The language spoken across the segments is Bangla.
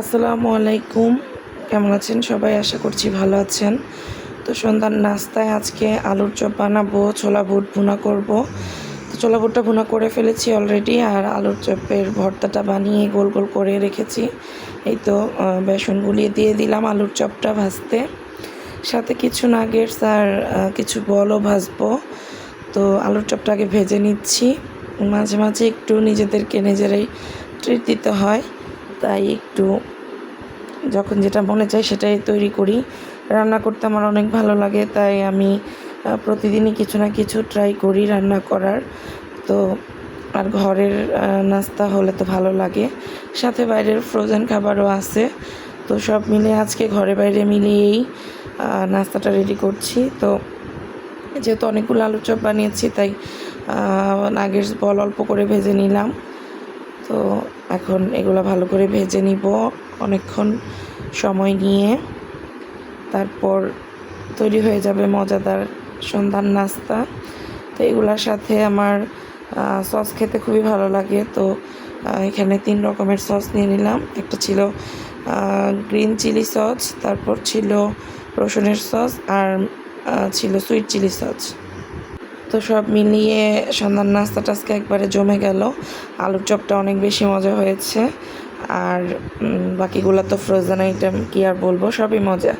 আসসালামু আলাইকুম। কেমন আছেন সবাই? আশা করছি ভালো আছেন। তো সন্ধ্যার নাস্তায় আজকে আলুর চপ বানাবো, ছোলা বুট ভুনা করব। তো ছোলা বুটটা ভুনা করে ফেলেছি অলরেডি, আর আলুর চপের ভর্তাটা বানিয়ে গোল গোল করে রেখেছি। এই তো বেসন গুলিয়ে দিয়ে দিলাম আলুর চপটা ভাজতে, সাথে কিছু নাগেটস আর কিছু বলও ভাজবো। তো আলুর চপটা আগে ভেজে নিচ্ছি। মাঝে মাঝে একটু নিজেদেরকে নিজেরাই ট্রিট দিতে হয়, তাই একটু যখন যেটা মনে চায় সেটাই তৈরি করি। রান্না করতে আমার অনেক ভালো লাগে, তাই আমি প্রতিদিনই কিছু না কিছু ট্রাই করি রান্না করার। তো আর ঘরের নাস্তা হলে তো ভালো লাগে, সাথে বাইরের ফ্রোজেন খাবারও আছে। তো সব মিলে আজকে ঘরে বাইরে মিলিয়েই নাস্তাটা রেডি করছি। তো যেহেতু অনেকগুলো আলুর চপ বানিয়েছি, তাই নাগেটস বল অল্প করে ভেজে নিলাম। তো এখন এগুলো ভালো করে ভেজে নিব অনেকক্ষণ সময় নিয়ে, তারপর তৈরি হয়ে যাবে মজাদার সন্ধ্যার নাস্তা। তো এগুলোর সাথে আমার সস খেতে খুবই ভালো লাগে। তো এখানে 3 রকমের সস নিয়ে নিলাম। একটা ছিল গ্রিন চিলি সস, তারপর ছিল রসুনের সস, আর ছিল সুইট চিলি সস। তো সব মিলিয়ে সন্ধ্যার নাস্তাটা আজকে একবারে জমে গেল। আলুর চপটা অনেক বেশি মজা হয়েছে, আর বাকিগুলো তো ফ্রোজেন আইটেম, কী আর বলবো, সবই মজা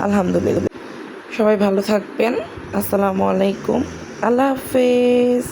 আলহামদুলিল্লাহ। সবাই ভালো থাকবেন। আসসালামু আলাইকুম, আল্লাহ হাফেজ।